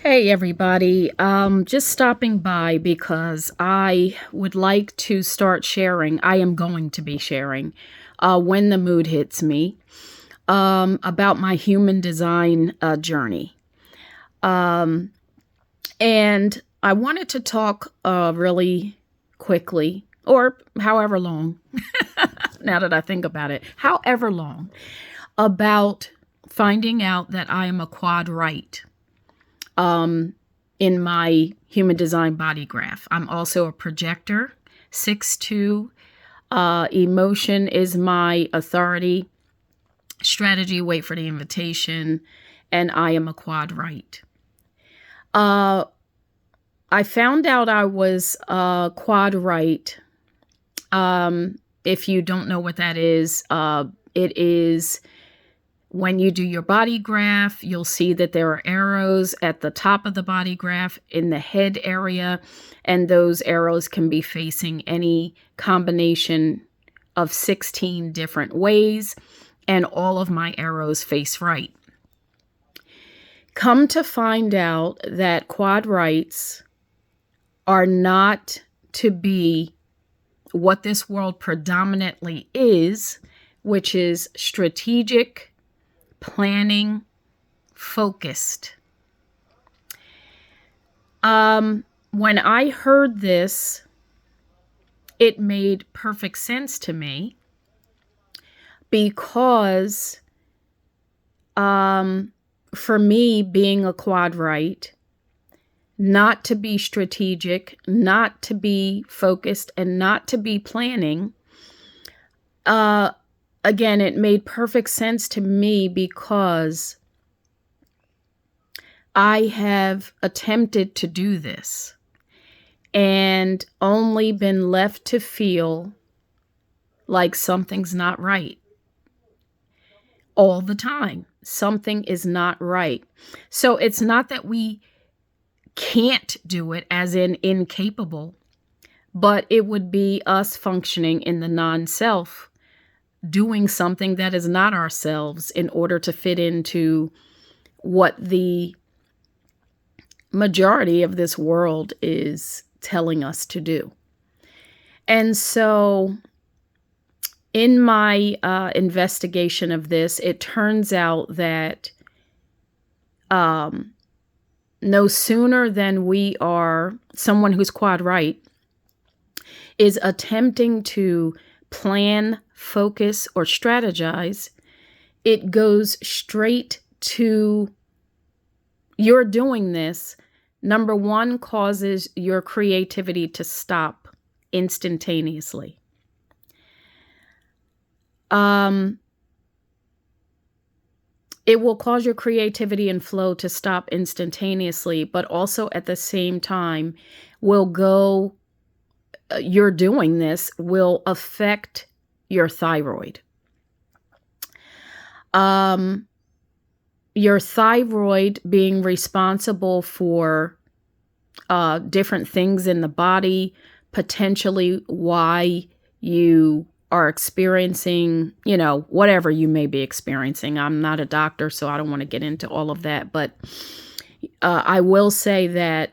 Hey everybody, just stopping by because I would like to start sharing. I am going to be sharing when the mood hits me about my human design journey. Um, and I wanted to talk really quickly, or however long, now that I think about it, however long, about finding out that I am a quad right. In my human design body graph. I'm also a projector, 6'2". Emotion is my authority. Strategy, wait for the invitation. And I am a quad right. I found out I was quad right. If you don't know what that is, it is when you do your body graph, you'll see that there are arrows at the top of the body graph in the head area, and those arrows can be facing any combination of 16 different ways, and all of my arrows face right. Come to find out that quad rights are not to be what this world predominantly is, which is strategic, planning, focused. When I heard this, it made perfect sense to me because for me, being a quad right, not to be strategic, not to be focused, and not to be planning, again, it made perfect sense to me because I have attempted to do this and only been left to feel like something's not right all the time. Something is not right. So it's not that we can't do it, as in incapable, but it would be us functioning in the non-self, doing something that is not ourselves in order to fit into what the majority of this world is telling us to do. And so in my investigation of this, it turns out that no sooner than we are, someone who's quad right is attempting to plan, focus, or strategize, it goes straight to you're doing this. Number one, causes your creativity to stop instantaneously. It will cause your creativity and flow to stop instantaneously, but also at the same time will go, you're doing this will affect your thyroid. Your thyroid being responsible for different things in the body, potentially why you are experiencing, whatever you may be experiencing. I'm not a doctor, so I don't want to get into all of that. But I will say that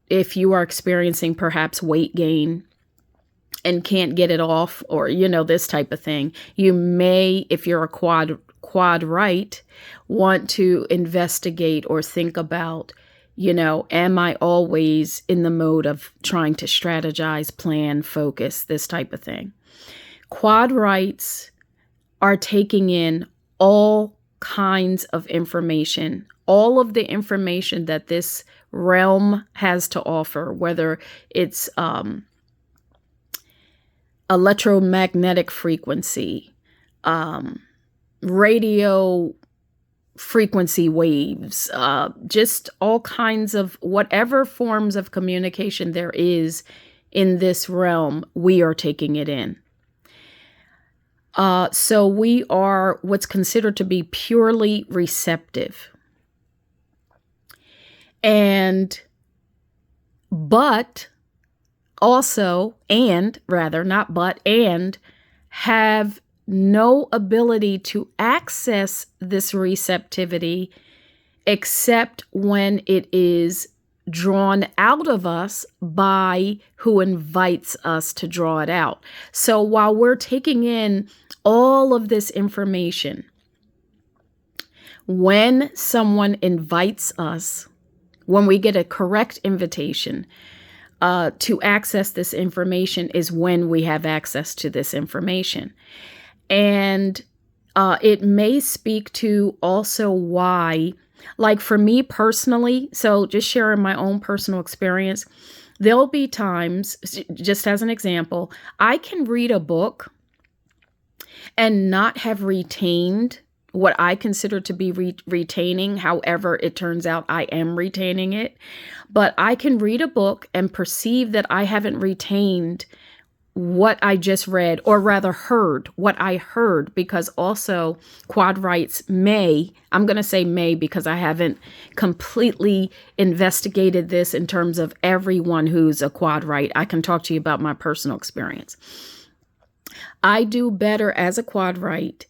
if you are experiencing perhaps weight gain and can't get it off, or, this type of thing, you may, if you're a quad right, want to investigate or think about, am I always in the mode of trying to strategize, plan, focus, this type of thing? Quad rights are taking in all kinds of information, all of the information that this realm has to offer, whether it's electromagnetic frequency, radio frequency waves, just all kinds of whatever forms of communication there is in this realm, we are taking it in. So we are what's considered to be purely receptive. But have no ability to access this receptivity except when it is drawn out of us by who invites us to draw it out. So while we're taking in all of this information, when someone invites us, when we get a correct invitation to access this information, is when we have access to this information. And it may speak to also why, like for me personally, so just sharing my own personal experience, there'll be times, just as an example, I can read a book and not have retained what I consider to be retaining. However, it turns out I am retaining it. But I can read a book and perceive that I haven't retained what I just read, or rather heard what I heard, because also quadrights may, I'm going to say may because I haven't completely investigated this in terms of everyone who's a quadright. I can talk to you about my personal experience. I do better as a quadright.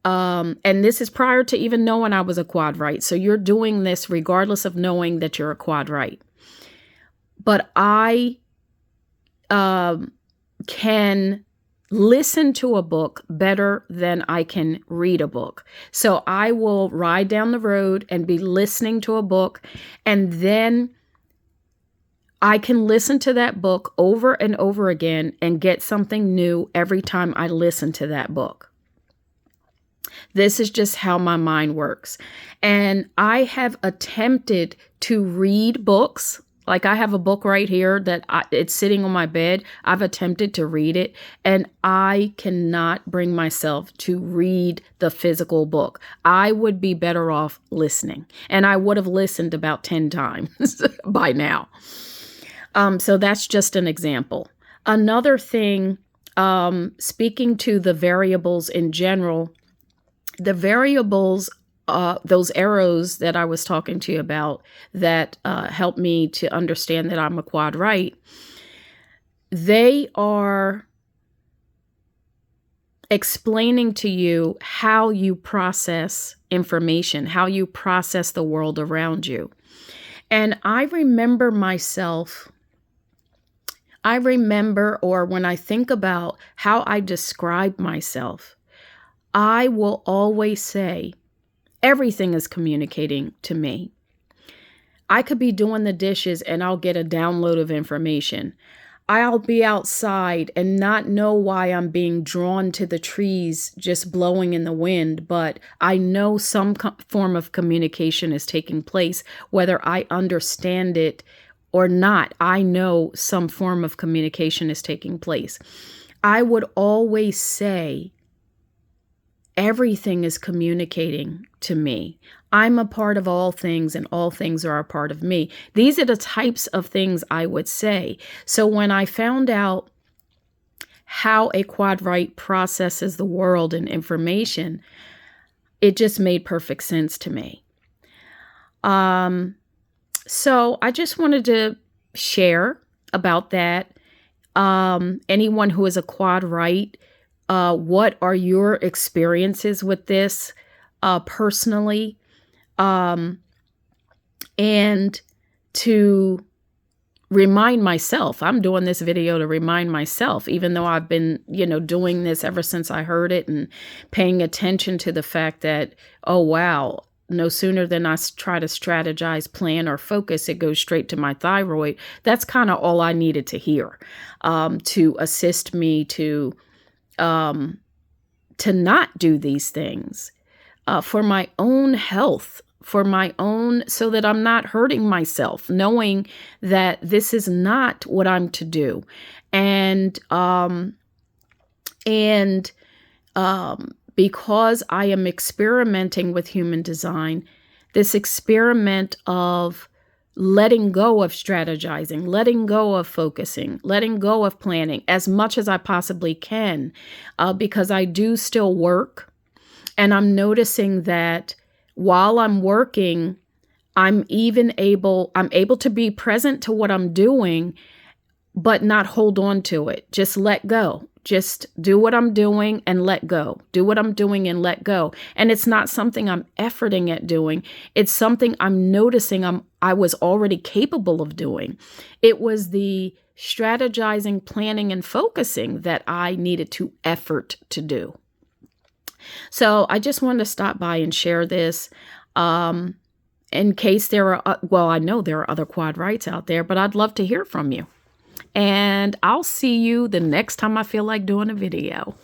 And this is prior to even knowing I was a quadright. So you're doing this regardless of knowing that you're a quadright. But I can listen to a book better than I can read a book. So I will ride down the road and be listening to a book, and then I can listen to that book over and over again and get something new every time I listen to that book. This is just how my mind works. And I have attempted to read books. Like I have a book right here that it's sitting on my bed. I've attempted to read it, and I cannot bring myself to read the physical book. I would be better off listening, and I would have listened about 10 times by now. So that's just an example. Another thing, speaking to the variables in general, the variables, those arrows that I was talking to you about that help me to understand that I'm a quadright, they are explaining to you how you process information, how you process the world around you. And I remember, or when I think about how I describe myself, I will always say, everything is communicating to me. I could be doing the dishes and I'll get a download of information. I'll be outside and not know why I'm being drawn to the trees just blowing in the wind, but I know some form of communication is taking place, whether I understand it or not. I know some form of communication is taking place. I would always say, everything is communicating to me. I'm a part of all things, and all things are a part of me. These are the types of things I would say. So when I found out how a quadright processes the world and information, it just made perfect sense to me. So I just wanted to share about that. Anyone who is a quadright, what are your experiences with this personally? And to remind myself, I'm doing this video to remind myself, even though I've been, doing this ever since I heard it and paying attention to the fact that, oh, wow, no sooner than I try to strategize, plan, or focus, it goes straight to my thyroid. That's kind of all I needed to hear to assist me to not do these things for my own health, so that I'm not hurting myself, knowing that this is not what I'm to do. And because I am experimenting with human design, this experiment of letting go of strategizing, letting go of focusing, letting go of planning as much as I possibly can, because I do still work. And I'm noticing that while I'm working, I'm able to be present to what I'm doing, but not hold on to it. Just let go. just do what I'm doing and let go. Do what I'm doing and let go. And it's not something I'm efforting at doing. It's something I'm noticing I was already capable of doing. It was the strategizing, planning, and focusing that I needed to effort to do. So I just wanted to stop by and share this. In case there are, well, I know there are other quad rights out there, but I'd love to hear from you. And I'll see you the next time I feel like doing a video.